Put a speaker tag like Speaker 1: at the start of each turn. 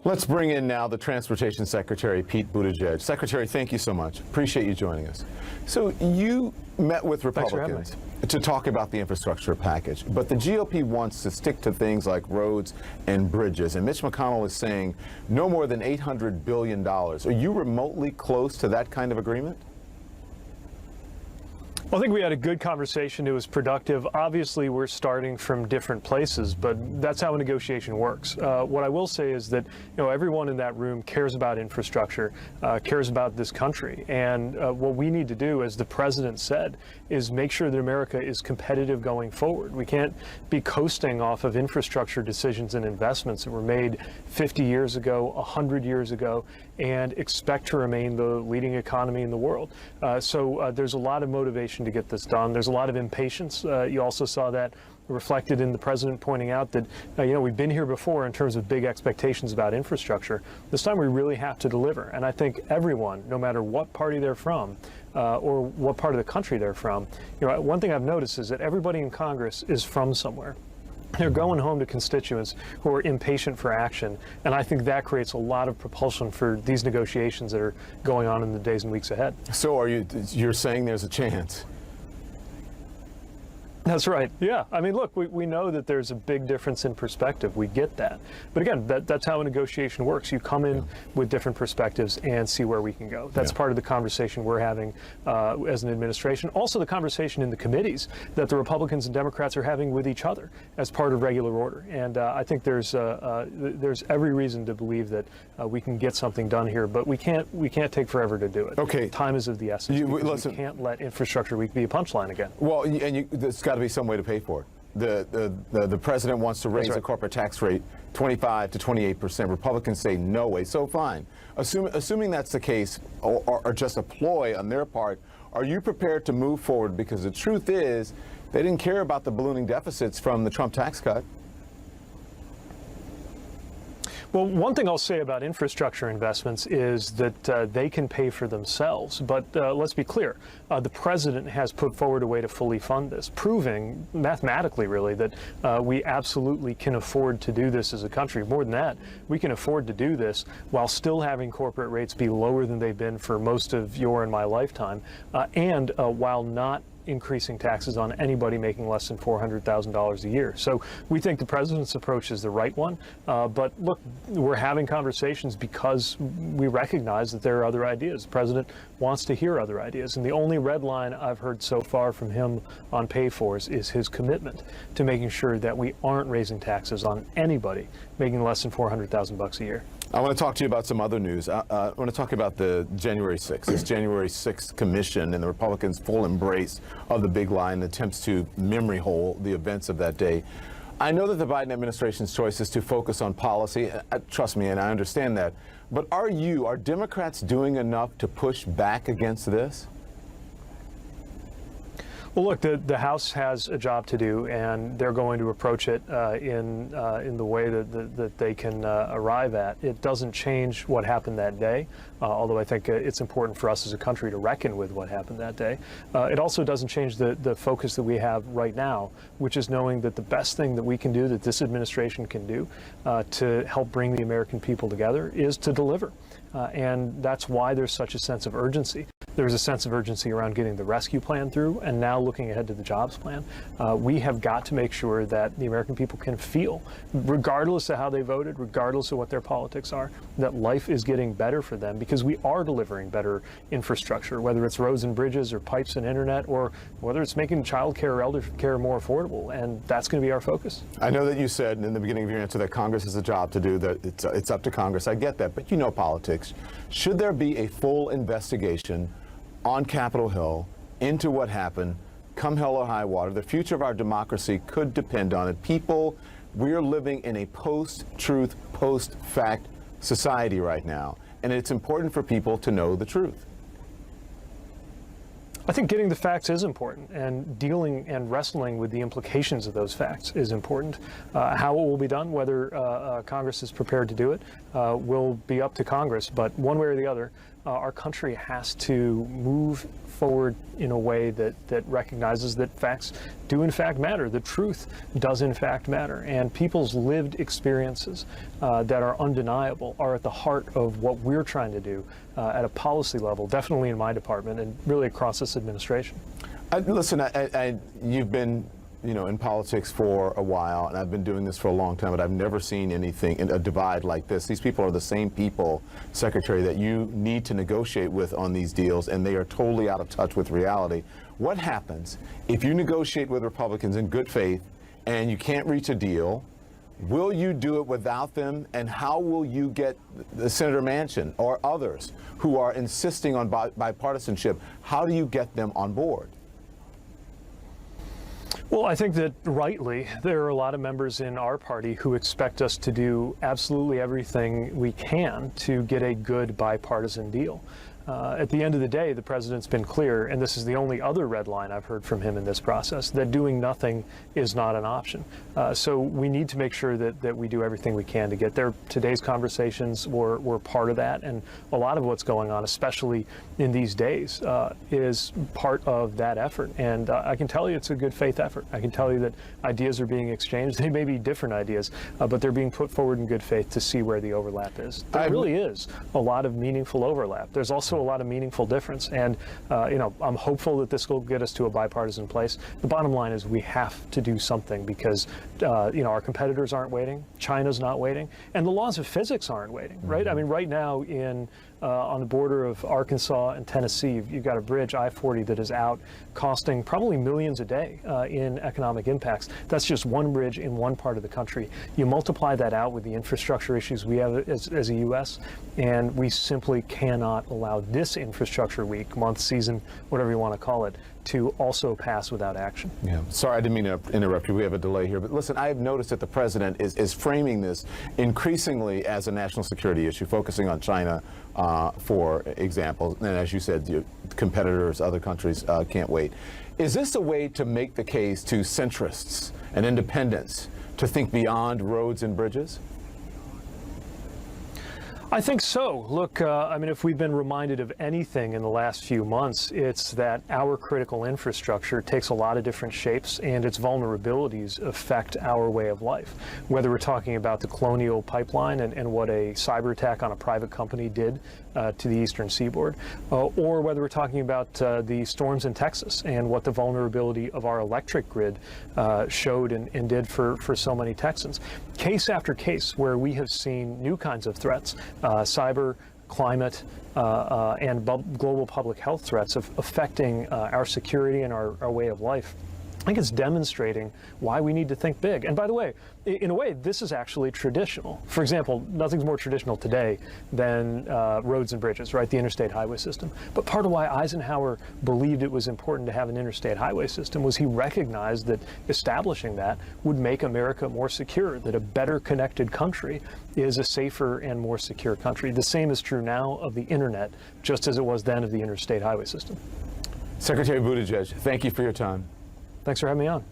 Speaker 1: Let's bring in now the Transportation Secretary, Pete Buttigieg. Secretary, thank you so much. Appreciate you joining us. So you met with Republicans to talk about the infrastructure package, but the GOP wants to stick to things like roads and bridges, and Mitch McConnell is saying no more than $800 billion. Are you remotely close to that kind of agreement?
Speaker 2: Well, I think we had a good conversation. It was productive. Obviously, we're starting from different places, but that's how a negotiation works. What I will say is that everyone in that room cares about infrastructure, cares about this country, and what we need to do, as the president said, is make sure that America is competitive going forward. We can't be coasting off of infrastructure decisions and investments that were made 50 years ago, 100 years ago, and expect to remain the leading economy in the world. So there's a lot of motivation to get this done. There's a lot of impatience. You also saw that reflected in the president pointing out that, we've been here before in terms of big expectations about infrastructure. This time we really have to deliver. And I think everyone, no matter what party they're from or what part of the country they're from, one thing I've noticed is that everybody in Congress is from somewhere. They're going home to constituents who are impatient for action, and I think that creates a lot of propulsion for these negotiations that are going on in the days and weeks ahead.
Speaker 1: So you're saying there's a chance?
Speaker 2: That's right. Yeah. I mean, look, we know that there's a big difference in perspective. We get that. But again, that's how a negotiation works. You come in with different perspectives and see where we can go. That's part of the conversation we're having as an administration. Also, the conversation in the committees that the Republicans and Democrats are having with each other as part of regular order. And I think there's every reason to believe that we can get something done here. But we can't take forever to do it.
Speaker 1: Okay.
Speaker 2: Time is of the essence. We can't let Infrastructure Week be a punchline again.
Speaker 1: Well, and there's got to be some way to pay for it. The president wants to raise the corporate tax rate 25 to 28%. Republicans say no way. So fine. Assuming that's the case, or just a ploy on their part, are you prepared to move forward? Because the truth is, they didn't care about the ballooning deficits from the Trump tax cut.
Speaker 2: Well, one thing I'll say about infrastructure investments is that they can pay for themselves. But let's be clear, the president has put forward a way to fully fund this, proving mathematically, really, that we absolutely can afford to do this as a country. More than that, we can afford to do this while still having corporate rates be lower than they've been for most of your and my lifetime, and while not increasing taxes on anybody making less than $400,000 a year. So we think the president's approach is the right one. But look, we're having conversations because we recognize that there are other ideas. The president wants to hear other ideas. And the only red line I've heard so far from him on pay-fors is his commitment to making sure that we aren't raising taxes on anybody making less than $400,000 a year.
Speaker 1: I want to talk to you about some other news. I want to talk about the January 6th, this January 6th commission and the Republicans' full embrace of the big lie and attempts to memory hole the events of that day. I know that the Biden administration's choice is to focus on policy. Trust me, and I understand that. But are Democrats doing enough to push back against this?
Speaker 2: Well, look, the House has a job to do, and they're going to approach it in the way that they can arrive at. It doesn't change what happened that day, although I think it's important for us as a country to reckon with what happened that day. It also doesn't change the focus that we have right now, which is knowing that the best thing that we can do, that this administration can do to help bring the American people together, is to deliver. And that's why there's such a sense of urgency. There's a sense of urgency around getting the rescue plan through and now looking ahead to the jobs plan. We have got to make sure that the American people can feel, regardless of how they voted, regardless of what their politics are, that life is getting better for them because we are delivering better infrastructure, whether it's roads and bridges or pipes and internet, or whether it's making child care or elder care more affordable. And that's going to be our focus.
Speaker 1: I know that you said in the beginning of your answer that Congress has a job to do, that it's up to Congress. I get that, but you know politics. Should there be a full investigation on Capitol Hill into what happened, come hell or high water? The future of our democracy could depend on it. People, we're living in a post-truth, post-fact society right now, and it's important for people to know the truth.
Speaker 2: I think getting the facts is important, and dealing and wrestling with the implications of those facts is important. How it will be done, whether Congress is prepared to do it, will be up to Congress. But one way or the other, our country has to move forward in a way that recognizes that facts do in fact matter, the truth does in fact matter, and people's lived experiences that are undeniable are at the heart of what we're trying to do at a policy level, definitely in my department and really across this administration.
Speaker 1: Listen, you've been in politics for a while, and I've been doing this for a long time, but I've never seen anything, a divide like this. These people are the same people, Secretary, that you need to negotiate with on these deals, and they are totally out of touch with reality. What happens if you negotiate with Republicans in good faith and you can't reach a deal? Will you do it without them, and how will you get Senator Manchin or others who are insisting on bipartisanship? How do you get them on board?
Speaker 2: Well, I think that rightly, there are a lot of members in our party who expect us to do absolutely everything we can to get a good bipartisan deal. At the end of the day, the president's been clear, and this is the only other red line I've heard from him in this process, that doing nothing is not an option. So we need to make sure that we do everything we can to get there. Today's conversations were part of that, and a lot of what's going on, especially in these days, is part of that effort. And I can tell you it's a good faith effort. I can tell you that ideas are being exchanged. They may be different ideas, but they're being put forward in good faith to see where the overlap is. There really is a lot of meaningful overlap. There's also a lot of meaningful difference, and I'm hopeful that this will get us to a bipartisan place. The bottom line is we have to do something because our competitors aren't waiting, China's not waiting, and the laws of physics aren't waiting, right? I mean, right now on the border of Arkansas and Tennessee, you've got a bridge, I-40, that is out costing probably millions a day in economic impacts. That's just one bridge in one part of the country. You multiply that out with the infrastructure issues we have as a U.S., and we simply cannot allow this infrastructure week, month, season, whatever you want to call it, to also pass without action.
Speaker 1: Yeah, sorry, I didn't mean to interrupt you. We have a delay here. But listen, I have noticed that the president is framing this increasingly as a national security issue, focusing on China, for example. And as you said, your competitors, other countries can't wait. Is this a way to make the case to centrists and independents to think beyond roads and bridges?
Speaker 2: I think so. Look, I mean, if we've been reminded of anything in the last few months, it's that our critical infrastructure takes a lot of different shapes, and its vulnerabilities affect our way of life. Whether we're talking about the Colonial Pipeline and what a cyber attack on a private company did to the eastern seaboard, or whether we're talking about the storms in Texas and what the vulnerability of our electric grid showed and did for so many Texans. Case after case where we have seen new kinds of threats, cyber, climate, and global public health threats affecting our security and our way of life. I think it's demonstrating why we need to think big. And by the way, in a way, this is actually traditional. For example, nothing's more traditional today than roads and bridges, right? The interstate highway system. But part of why Eisenhower believed it was important to have an interstate highway system was he recognized that establishing that would make America more secure, that a better connected country is a safer and more secure country. The same is true now of the internet, just as it was then of the interstate highway system.
Speaker 1: Secretary Buttigieg, thank you for your time.
Speaker 2: Thanks for having me on.